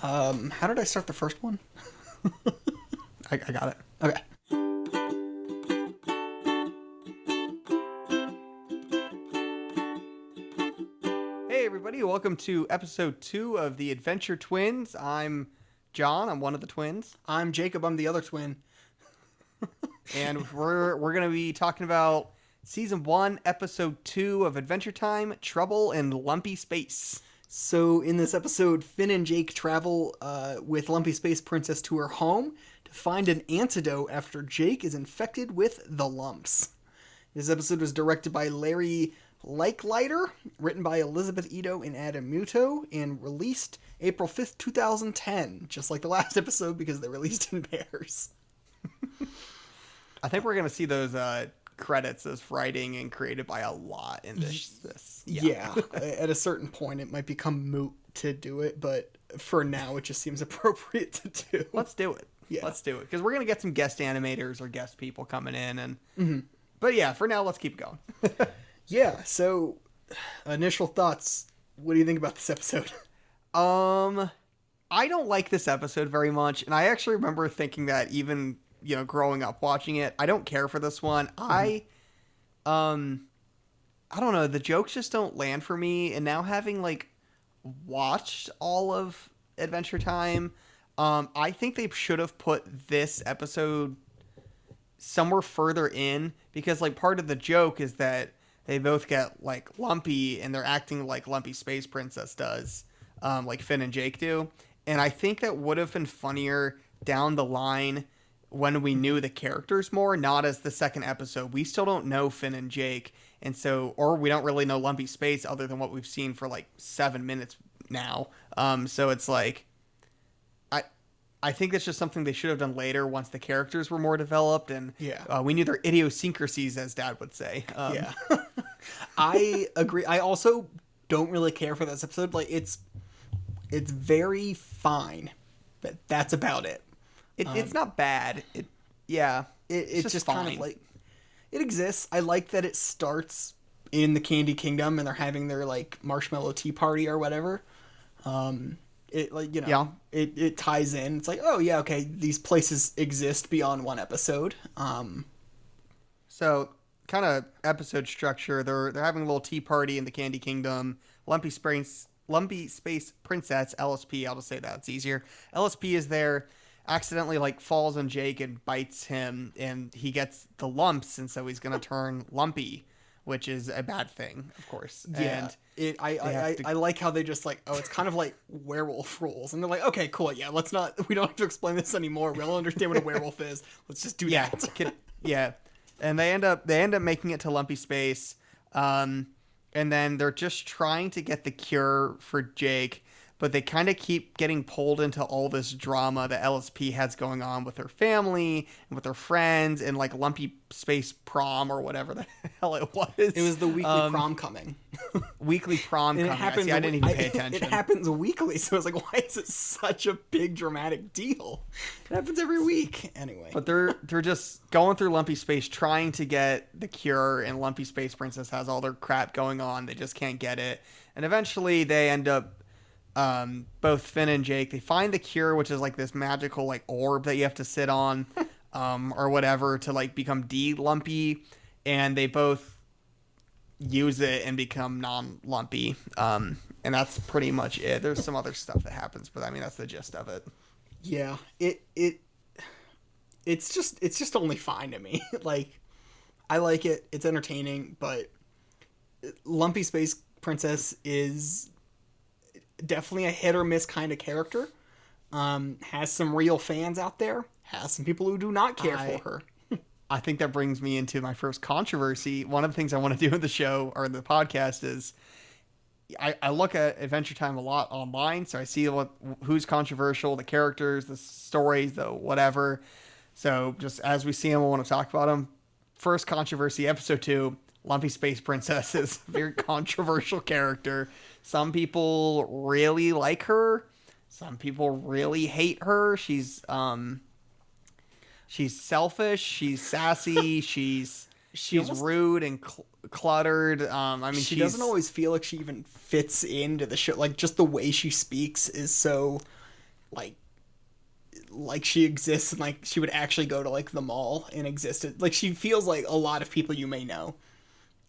How did I start the first one? I got it. Okay. Hey everybody, welcome to episode 2 of the Adventure Twins. I'm Jon, I'm one of the twins. I'm Jacob, I'm the other twin. And we're going to be talking about season 1, episode 2 of Adventure Time, Trouble in Lumpy Space. So in this episode, Finn and Jake travel with Lumpy Space Princess to her home to find an antidote after Jake is infected with the lumps. This episode was directed by Larry Likelighter, written by Elizabeth Ito and Adam Muto, and released April 5th, 2010, just like the last episode because they're released in pairs. I think we're going to see those credits as writing and created by a lot in this. Yeah. At a certain point, it might become moot to do it, but for now, it just seems appropriate to do. Let's do it. Yeah. Let's do it. Because we're going to get some guest animators or guest people coming in. And But yeah, for now, let's keep going. Yeah, so initial thoughts. What do you think about this episode? I don't like this episode very much. And I actually remember thinking that even, growing up watching it, I don't care for this one. I don't know. The jokes just don't land for me. And now having watched all of Adventure Time, I think they should have put this episode somewhere further in because part of the joke is that they both get lumpy and they're acting like Lumpy Space Princess does, like Finn and Jake do. And I think that would have been funnier down the line when we knew the characters more, not as the second episode. We still don't know Finn and Jake. And so, or we don't really know Lumpy Space other than what we've seen for 7 minutes now. So it's I think that's just something they should have done later once the characters were more developed and we knew their idiosyncrasies, as Dad would say. Yeah. I agree. I also don't really care for this episode. It's very fine, but that's about it. It's not bad. It's just kind of it exists. I like that it starts in the Candy Kingdom and they're having their marshmallow tea party or whatever. It ties in. It's oh yeah, okay, these places exist beyond one episode. So kind of episode structure. They're having a little tea party in the Candy Kingdom. Lumpy Space Princess, LSP, I'll just say that, it's easier. LSP is there, accidentally falls on Jake and bites him, and he gets the lumps, and so he's gonna turn lumpy, which is a bad thing, of course. Yeah. And I like how they just it's kind of like werewolf rules, and they're okay, cool, yeah, we don't have to explain this anymore. We all understand what a werewolf is. Let's just do that. Yeah. And they end up making it to Lumpy Space, and then they're just trying to get the cure for Jake, but they kind of keep getting pulled into all this drama that LSP has going on with her family and with her friends and Lumpy Space prom or whatever the hell it was. It was the weekly prom coming. Weekly prom coming. I didn't even pay attention. It happens weekly, so it's why is it such a big dramatic deal? It happens every week. Anyway. But they're just going through Lumpy Space trying to get the cure, and Lumpy Space Princess has all their crap going on. They just can't get it. And eventually they end up both Finn and Jake, they find the cure, which is this magical orb that you have to sit on or whatever to become de-lumpy, and they both use it and become non-lumpy, and that's pretty much it. There's some other stuff that happens, but I mean that's the gist of it. Yeah, it's just only fine to me. I like it, it's entertaining, but Lumpy Space Princess is definitely a hit or miss kind of character. Has some real fans out there. Has some people who do not care for her. I think that brings me into my first controversy. One of the things I want to do in the show or in the podcast is I look at Adventure Time a lot online, so I see who's controversial, the characters, the stories, the whatever. So just as we see them, I want to talk about them. First controversy, episode 2, Lumpy Space Princess is a very controversial character. Some people really like her. Some people really hate her. She's selfish. She's sassy. she's rude and cluttered. She doesn't always feel like she even fits into the show. Just the way she speaks is so like she exists and like she would actually go to like the mall and exist. Like she feels like a lot of people you may know.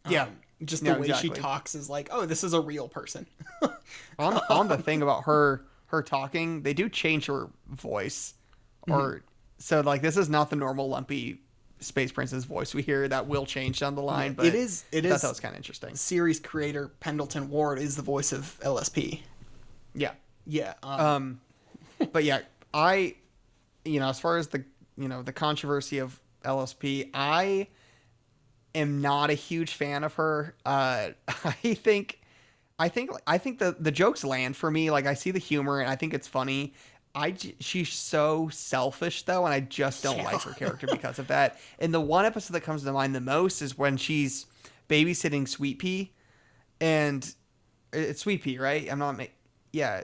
Yeah. Just the way she talks is like, oh, this is a real person. on the thing about her talking, they do change her voice, or so like this is not the normal Lumpy Space Princess voice we hear. That will change down the line, but it is. I thought that was kind of interesting. Series creator Pendleton Ward is the voice of LSP. Yeah, yeah. But yeah, as far as the controversy of LSP, I am not a huge fan of her. I think the jokes land for me. Like I see the humor and I think it's funny. She's so selfish though, and I just don't like her character because of that. And the one episode that comes to mind the most is when she's babysitting Sweet Pea, and it's Sweet Pea, right? I'm not yeah.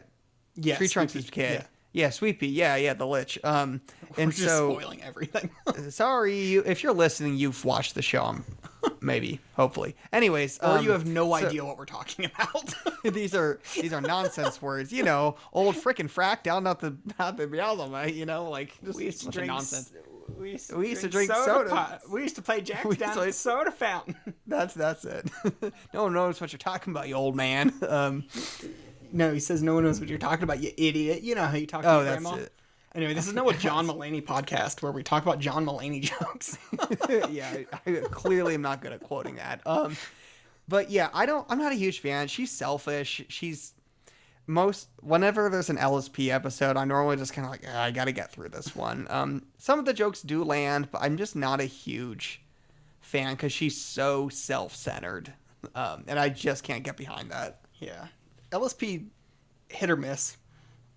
Tree Trunks' kid. Yeah, Sweet Pea. Yeah, the Lich. And we're just spoiling everything. Sorry, if you're listening, you've watched the show. Maybe, hopefully. Anyways, or you have no idea what we're talking about. these are nonsense words. Old frickin' frack down not the Beelzebub. Like just we used to drink nonsense. We used to drink soda. We used to play jacks down at the soda fountain. That's it. No one knows what you're talking about, you old man. No, he says no one knows what you're talking about, you idiot. You know how you talk to your grandma. That's it. Anyway, this is now a John Mulaney podcast where we talk about John Mulaney jokes. Yeah, I clearly am not good at quoting that. But yeah, I'm not a huge fan. She's selfish. Whenever there's an LSP episode, I'm normally just kind of like, I gotta get through this one. Some of the jokes do land, but I'm just not a huge fan because she's so self-centered. And I just can't get behind that. Yeah. LSP hit or miss.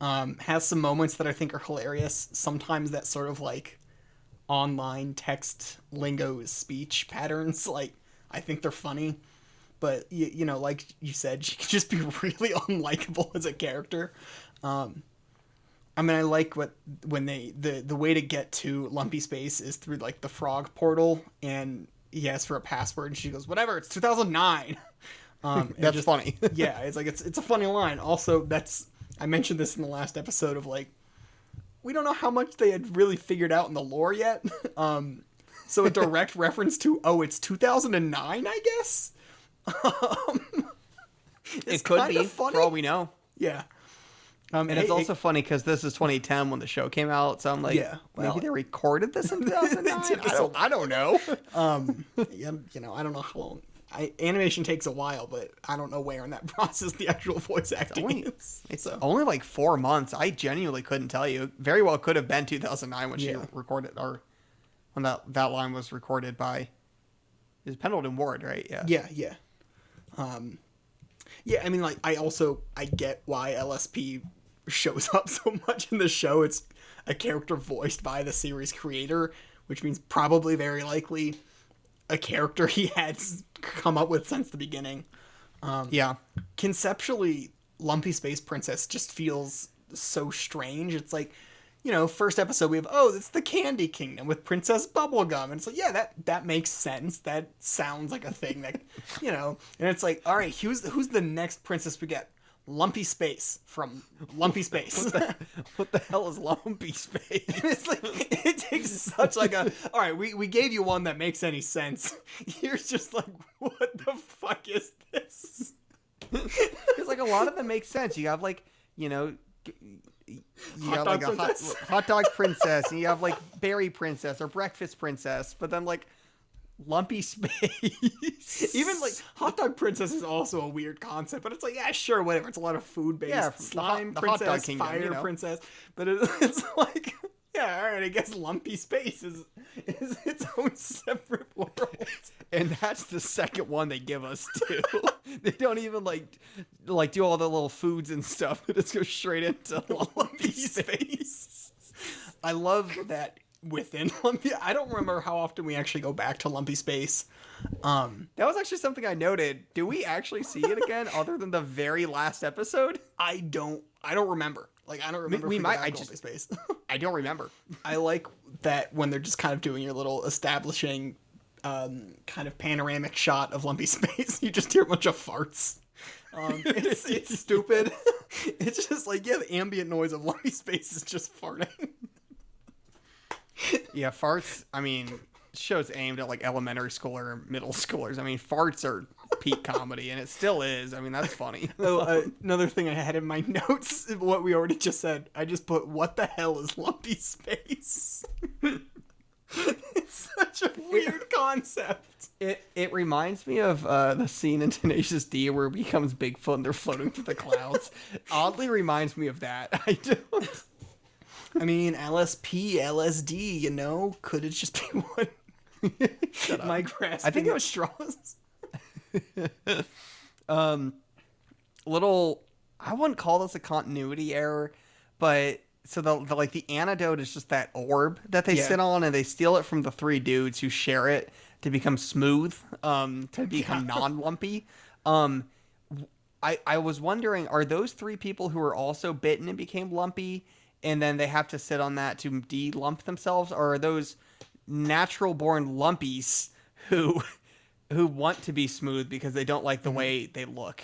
Has some moments that I think are hilarious. Sometimes that sort of like online text lingo speech patterns, like I think they're funny, but like you said, she can just be really unlikable as a character. I mean, I like when the way to get to Lumpy Space is through like the frog portal, and he asks for a password, and she goes, "Whatever, it's 2009." That's funny. Yeah, it's like it's a funny line. Also, I mentioned this in the last episode of like, we don't know how much they had really figured out in the lore yet. So a direct reference to, it's 2009, I guess. It could be, funny. For all we know. Yeah. And it's also funny because this is 2010 when the show came out, so I'm like, maybe they recorded this in 2009? I don't know. Yeah, I don't know how long. Animation takes a while, but I don't know where in that process the actual voice acting is. It's only like 4 months. I genuinely couldn't tell you. Very well could have been 2009 when she recorded, or when that line was recorded by, is Pendleton Ward, right? Yeah. Yeah. I mean, like, I get why LSP shows up so much in the show. It's a character voiced by the series creator, which means probably very likely a character he had come up with since the beginning. Conceptually, Lumpy Space Princess just feels so strange. It's like, first episode we have, it's the Candy Kingdom with Princess Bubblegum. And it's like, yeah, that makes sense. That sounds like a thing that, and it's like, all right, who's the next princess we get? Lumpy Space from Lumpy Space. What the hell is Lumpy Space? It's like, it takes such like a, all right, we gave you one that makes any sense. Here's just like, what the fuck is this? Because like a lot of them make sense. You have like, you have like a hot dog princess, and you have like berry princess or breakfast princess, but then like Lumpy Space. Even like Hot Dog Princess is also a weird concept, but it's like, yeah, sure, whatever. It's a lot of food based. Slime Princess, Hot Dog Kingdom, Fire Princess, but it's like, yeah, all right, I guess Lumpy Space is its own separate world. And that's the second one they give us too. They don't even like do all the little foods and stuff. They just go straight into Lumpy Space. I love that. Within Lumpy, I don't remember how often we actually go back to Lumpy Space. That was actually something I noted. Do we actually see it again, other than the very last episode? I don't remember. Like, I don't remember. We might. Lumpy Space. I don't remember. I like that when they're just kind of doing your little establishing, kind of panoramic shot of Lumpy Space. You just hear a bunch of farts. It's stupid. It's just like, yeah, the ambient noise of Lumpy Space is just farting. Yeah, farts. I mean, show's aimed at like elementary school or middle schoolers. I mean, farts are peak comedy, and it still is. I mean, that's funny. Another thing I had in my notes, what we already just said, I just put, what the hell is Lumpy Space? It's such a weird concept. It reminds me of the scene in Tenacious D where it becomes Bigfoot and they're floating through the clouds. Oddly reminds me of that. I don't. I mean, LSP, LSD, you know? Could it just be one? My grasping I think it was straws. Little, I wouldn't call this a continuity error, but so the antidote is just that orb that they sit on, and they steal it from the three dudes who share it to become smooth, to become non-lumpy. I was wondering, are those three people who were also bitten and became lumpy, and then they have to sit on that to de-lump themselves, or are those natural-born lumpies who want to be smooth because they don't like the way they look?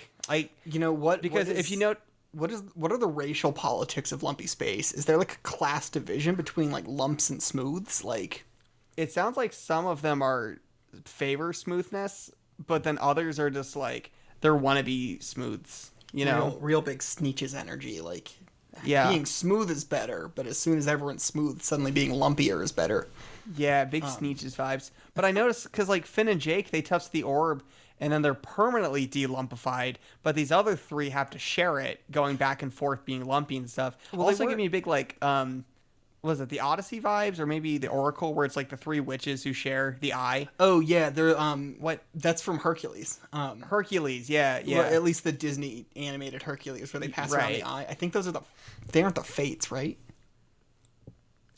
You know what? Because if you know, what are the racial politics of Lumpy Space? Is there like a class division between like lumps and smooths? Like, it sounds like some of them are favor smoothness, but then others are just like they're wannabe smooths. You know, real big Sneetches energy. Like, yeah, being smooth is better, but as soon as everyone's smooth, suddenly being lumpier is better. Yeah, big Sneetches vibes. But I noticed because like Finn and Jake, they touch the orb and then they're permanently de-lumpified, but these other three have to share it, going back and forth, being lumpy and stuff. Well, also give me a big like was it the Odyssey vibes, or maybe the Oracle, where it's like the three witches who share the eye? Oh yeah, they're what? That's from Hercules. Hercules, yeah. Well, at least the Disney animated Hercules, where they pass around the eye. I think those are they aren't the Fates, right?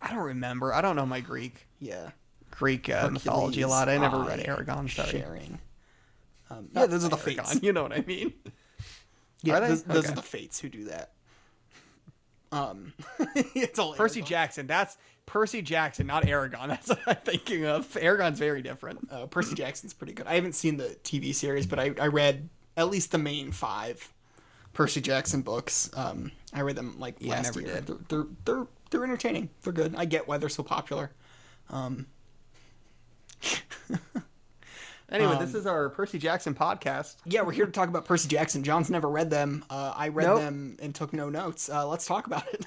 I don't remember. I don't know my Greek. Yeah. Greek mythology a lot. I never read Aragon. Sorry. Sharing. Yeah, those are the Aragon, Fates. You know what I mean? Yeah, those are the Fates who do that. It's all Percy Aragon. Jackson. That's Percy Jackson, not Aragon. That's what I'm thinking of. Aragon's very different. Percy Jackson's pretty good. I haven't seen the TV series, but I read at least the main 5 Percy Jackson books. I read them like last year. They're entertaining. They're good. I get why they're so popular. Anyway, this is our Percy Jackson podcast. Yeah, we're here to talk about Percy Jackson. John's never read them. I read them and took no notes. Let's talk about it.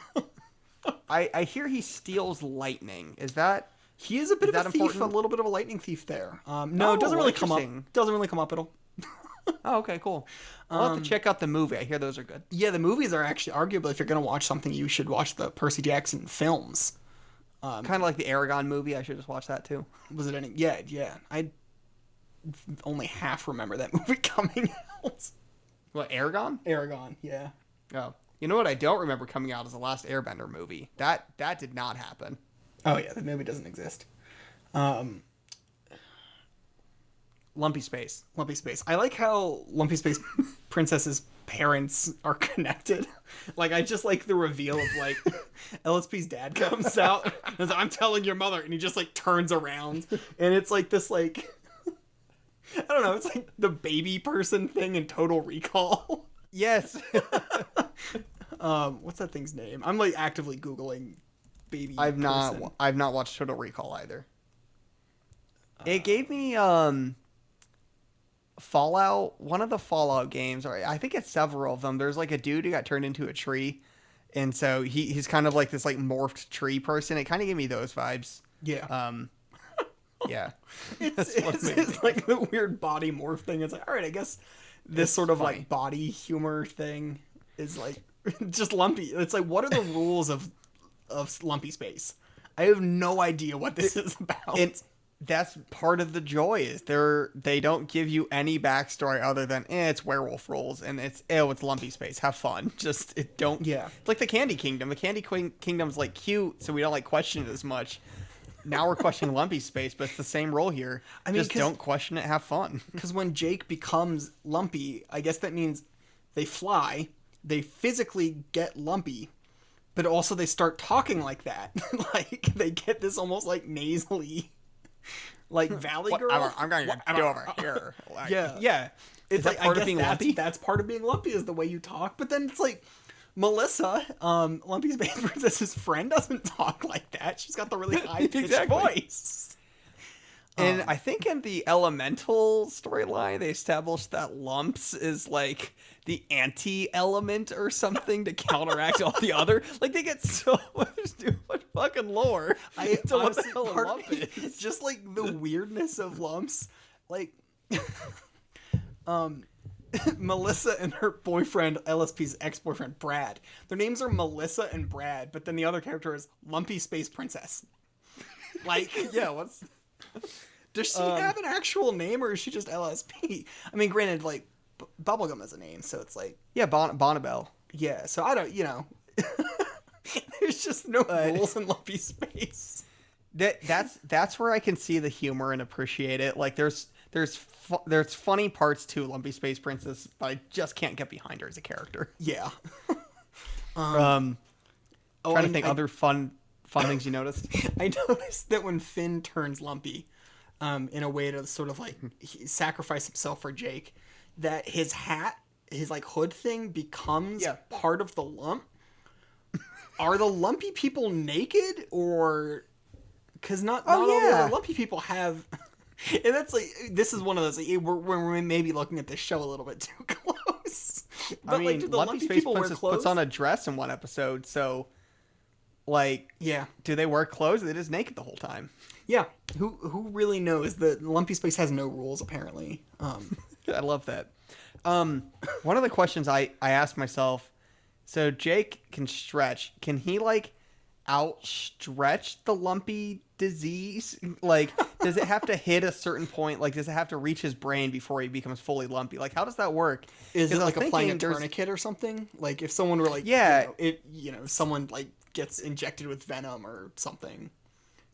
I hear he steals lightning. Is that... He is a bit of a thief, important? a little bit of a lightning thief there. No, it doesn't really come up. Doesn't really come up at all. Oh, okay, cool. I'll have to check out the movie. I hear those are good. Yeah, the movies are actually, arguably, if you're going to watch something, you should watch the Percy Jackson films. Kind of like the Aragon movie. I should just watch that too. Was it any? Yeah. I only half remember that movie coming out. What, Aragon? Aragon, yeah. Oh. You know what I don't remember coming out is the last Airbender movie. That did not happen. Oh, yeah, the movie doesn't exist. Lumpy Space. Lumpy Space. I like how Lumpy Space Princess's parents are connected. Like, I just like the reveal of, like, LSP's dad comes out and is like, I'm telling your mother, and he just, like, turns around, and it's, like, this, like, I don't know, it's, like, the baby person thing in Total Recall. Yes. What's that thing's name? I'm, like, actively Googling baby I've person. not watched Total Recall either. It gave me, Fallout, one of the Fallout games, or I think it's several of them. There's like a dude who got turned into a tree, and so he's kind of like this like morphed tree person. It kind of gave me those vibes. Yeah. Yeah. It's like the weird body morph thing. It's like, all right, I guess this sort of funny, like body humor thing is like just lumpy. It's like, what are the rules of Lumpy Space? I have no idea what this is about. That's part of the joy is they don't give you any backstory other than it's werewolf rules and it's Lumpy Space. Have fun. Just Yeah. It's like the Candy Kingdom. The Candy Kingdom's like cute, so we don't like question it as much. Now we're questioning Lumpy Space, but it's the same role here. I mean, just don't question it. Have fun. Because when Jake becomes lumpy, I guess that means they fly. They physically get lumpy, but also they start talking like that. Like they get this almost like nasally. like Valley Girl. I'm going to do over here. Like, Yeah. yeah. It's Is that like part I of guess being lumpy? that's part of being lumpy is the way you talk. But then it's like Melissa, Lumpy Space Princess's friend, doesn't talk like that. She's got the really high pitched Exactly. voice. And I think in the Elemental storyline, they established that Lumps is like the anti-element or something to counteract all the other. Like they get so much fucking lore. into what the Honestly, hell a part of lump me, is. just like the weirdness of lumps, like Melissa and her boyfriend, LSP's ex-boyfriend Brad. Their names are Melissa and Brad, but then the other character is Lumpy Space Princess. Like, Yeah, what's does she have an actual name, or is she just LSP? I mean, granted, like Bubblegum has a name, so it's like, yeah, Bonnabelle. yeah. So I don't, there's just no rules in Lumpy Space. That's where I can see the humor and appreciate it. Like there's funny parts to Lumpy Space Princess, but I just can't get behind her as a character. Yeah. Trying to think other fun things you noticed. I noticed that when Finn turns lumpy, in a way to sort of like sacrifice himself for Jake, that his hat, his like hood thing becomes part of the lump. Are the lumpy people naked, or because not all the other lumpy people have? And that's like, this is one of those, like, we're maybe looking at this show a little bit too close. But I mean, like, do the Lumpy lumpy Space people wear Princess clothes? puts on a dress in one episode, so like, Yeah. do they wear clothes? Or are they just naked the whole time? Yeah. Who really knows? The Lumpy Space has no rules, apparently. I love that. One of the questions I asked myself, so Jake can stretch. Can he like outstretch the lumpy disease? Like, does it have to hit a certain point? Like, does it have to reach his brain before he becomes fully lumpy? Like, how does that work? Is it 'Cause I was like applying a thinking there's- tourniquet or something? Like if someone were like, Yeah. someone like gets injected with venom or something.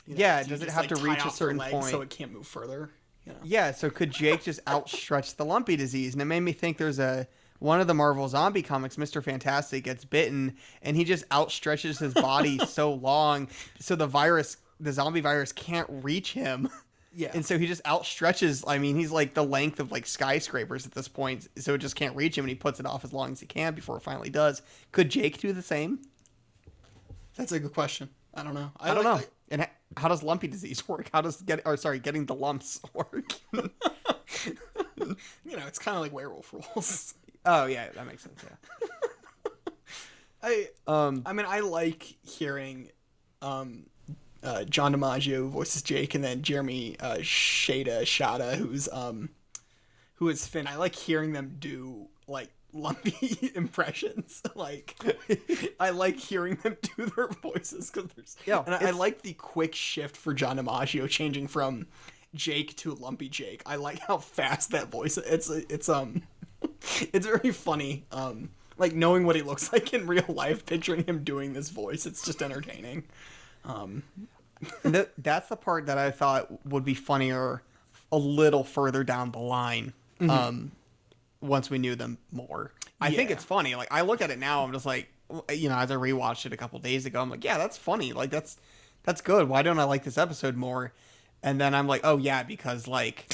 Yeah, do you does it just, have like, to tie reach a off the certain leg point? so it can't move further? Yeah, so could Jake just outstretch the lumpy disease? And it made me think there's one of the Marvel zombie comics, Mr. Fantastic, gets bitten and he just outstretches his body so long so the zombie virus can't reach him. Yeah. And so he just outstretches. I mean, he's like the length of like skyscrapers at this point, so it just can't reach him, and he puts it off as long as he can before it finally does. Could Jake do the same? That's a good question. I don't know. I don't know. And how does lumpy disease work? How does getting the lumps work? It's kind of like werewolf rules. Oh yeah, that makes sense. Yeah. I mean, I like hearing John DiMaggio voices Jake, and then Jeremy Shada, who is Finn. I like hearing them do like lumpy impressions. Like, I like hearing them do their voices because there's and I like the quick shift for John DiMaggio changing from Jake to Lumpy Jake. I like how fast that voice. It's it's very funny. Like knowing what he looks like in real life, picturing him doing this voice, it's just entertaining. That's the part that I thought would be funnier a little further down the line. Once we knew them more. I think it's funny. Like, I look at it now, I'm just like, as I rewatched it a couple days ago, I'm like, yeah, that's funny. Like, that's good. Why don't I like this episode more? And then I'm like, oh yeah, because like,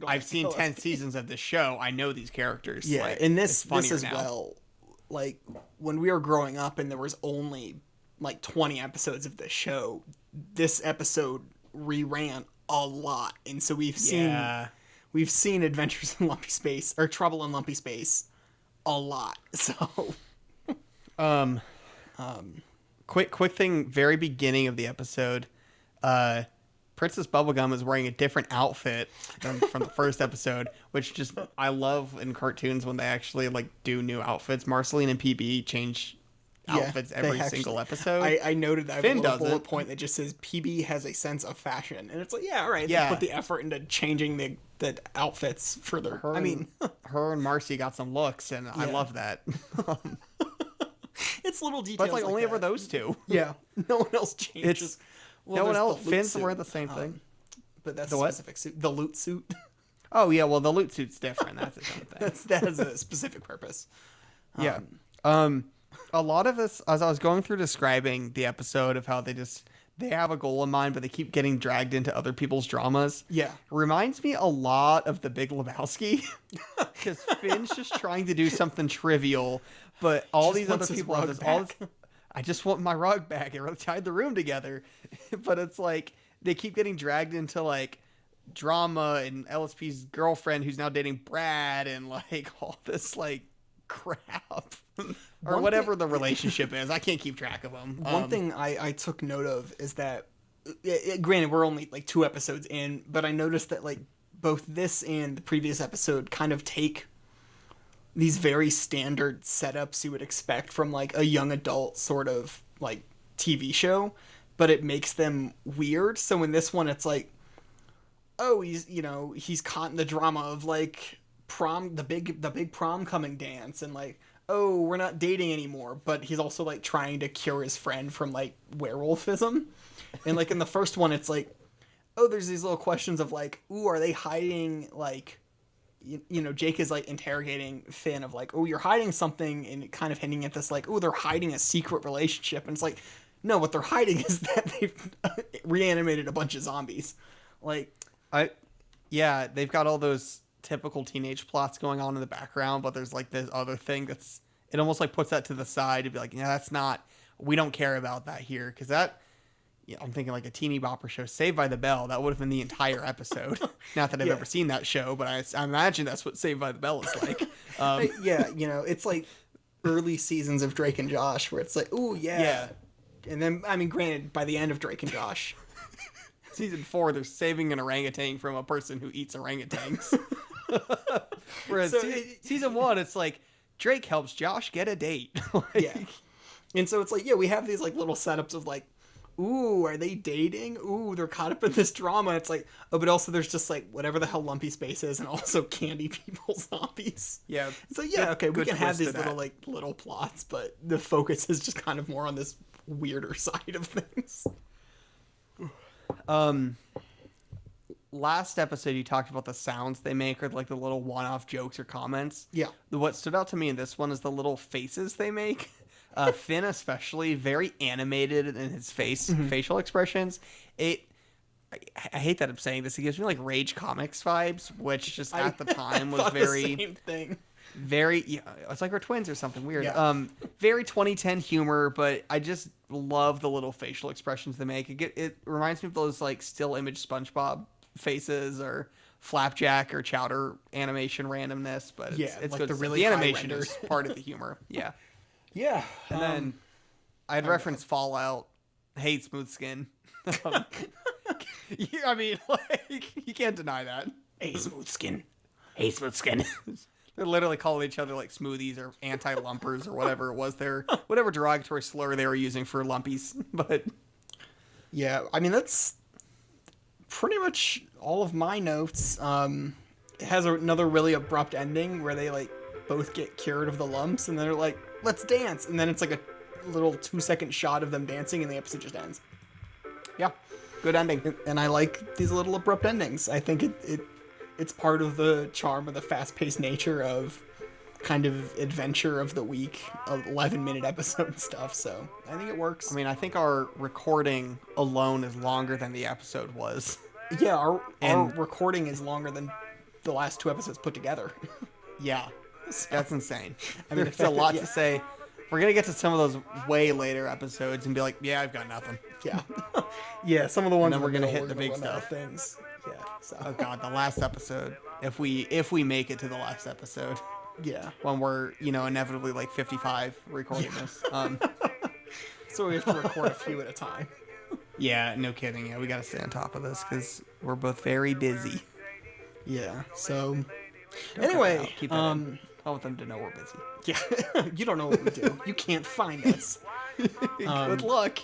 I've seen 10 seasons of this show. I know these characters. Yeah, like, and this as now. well. Like, when we were growing up and there was only like 20 episodes of this show, this episode reran a lot, and so we've seen Adventures in Lumpy Space or Trouble in Lumpy Space a lot. So, quick thing, very beginning of the episode, Princess Bubblegum is wearing a different outfit than from the first episode, which just I love in cartoons when they actually like do new outfits. Marceline and PB change outfits every single episode. I noted that. Finn I have a little bullet doesn't. point that just says PB has a sense of fashion, and it's like, yeah, all right, Yeah. they put the effort into changing the outfits for their. Her and Marcy got some looks, and I love that. It's little details. But it's like only that. ever those two. Yeah, no one else changes. No one there's else. the loot Finn's suit, wearing the same thing. but that's The a what? specific suit. The loot suit. Oh yeah, well the loot suit's different. That's its own thing. that has a specific purpose. Yeah. A lot of this, as I was going through describing the episode of how they just they have a goal in mind, but they keep getting dragged into other people's dramas. Yeah. It reminds me a lot of The Big Lebowski, because Finn's just trying to do something trivial, but all these other people have this. I just want my rug back. It really tied the room together, but it's like they keep getting dragged into like drama and LSP's girlfriend who's now dating Brad and like all this like crap. Or whatever the relationship is. I can't keep track of them. One thing I took note of is that, granted, we're only like 2 episodes in, but I noticed that like both this and the previous episode kind of take these very standard setups you would expect from like a young adult sort of like TV show, but it makes them weird. So in this one, it's like, oh, he's caught in the drama of like prom, the big prom coming dance, and like, oh, we're not dating anymore, but he's also like trying to cure his friend from like werewolfism. And like in the first one, it's like, oh, there's these little questions of like, ooh, are they hiding like, Jake is like interrogating Finn of like, oh, you're hiding something, and kind of hinting at this like, oh, they're hiding a secret relationship. And it's like, no, what they're hiding is that they've reanimated a bunch of zombies. Like, they've got all those typical teenage plots going on in the background, but there's like this other thing that's, it almost like puts that to the side to be like, yeah, that's not, we don't care about that here, because that, I'm thinking like a teeny bopper show, Saved by the Bell, that would have been the entire episode. Not that I've ever seen that show, but I imagine that's what Saved by the Bell is like. It's like early seasons of Drake and Josh where it's like, ooh, yeah. And then, I mean, granted, by the end of Drake and Josh, season 4, they're saving an orangutan from a person who eats orangutans. Whereas season 1, it's like Drake helps Josh get a date. And so it's like, we have these like little setups of like, ooh, are they dating? Ooh, they're caught up in this drama. It's like, oh, but also there's just like whatever the hell Lumpy Space is, and also candy people zombies. Yeah. So we can have these little plots, but the focus is just kind of more on this weirder side of things. Last episode you talked about the sounds they make, or like the little one-off jokes or comments. Yeah. What stood out to me in this one is the little faces they make. Finn especially, very animated in his facial expressions. I hate that I'm saying this. It gives me like Rage Comics vibes, which just at the time was very the same thing. Very, it's like we're twins or something weird. Yeah. Very 2010 humor, but I just love the little facial expressions they make. It reminds me of those like still image SpongeBob faces or Flapjack or Chowder animation randomness, but it's like good. The animation is part of the humor. Yeah. Yeah. And then I'd reference Fallout. Hate Smooth Skin. I mean, like, you can't deny that. Hey, Smooth Skin. Hey, Smooth Skin. They're literally calling each other like smoothies or anti-lumpers or whatever it was. Whatever derogatory slur they were using for lumpies. But yeah, I mean, that's pretty much all of my notes. It has another really abrupt ending where they like both get cured of the lumps, and they're like, let's dance, and then it's like a little 2-second shot of them dancing, and the episode just ends. Yeah, good ending. And I like these little abrupt endings. I think it's part of the charm of the fast-paced nature of kind of adventure of the week, 11-minute episode stuff, so I think it works. I mean, I think our recording alone is longer than the episode was. Yeah, our recording is longer than the last 2 episodes put together. Yeah. That's insane. I mean, it's a lot to say. We're going to get to some of those way later episodes and be like, yeah, I've got nothing. Yeah. Yeah, some of the ones and then we're going to hit the big stuff. Things. Yeah. So. Oh, God, the last episode. If we make it to the last episode. Yeah. When we're, inevitably like 55 recording this. So we have to record a few at a time. Yeah, no kidding. Yeah, we got to stay on top of this because we're both very busy. Yeah, so... Anyway, keep it I want them to know we're busy. Yeah, you don't know what we do. You can't find us. Good luck.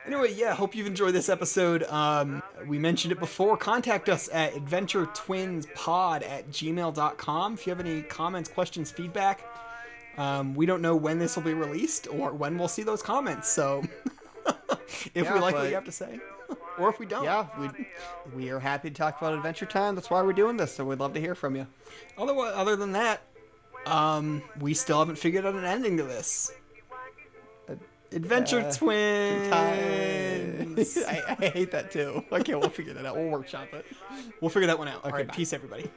Anyway, yeah, hope you've enjoyed this episode. We mentioned it before. Contact us at adventuretwinspod@gmail.com if you have any comments, questions, feedback. We don't know when this will be released or when we'll see those comments, so if we like what you have to say. Or if we don't. Yeah, we are happy to talk about Adventure Time. That's why we're doing this, so we'd love to hear from you. Other than that, we still haven't figured out an ending to this. Adventure Twins. I hate that too. Okay, we'll figure that out. We'll workshop it. We'll figure that one out. All right, bye. peace, everybody.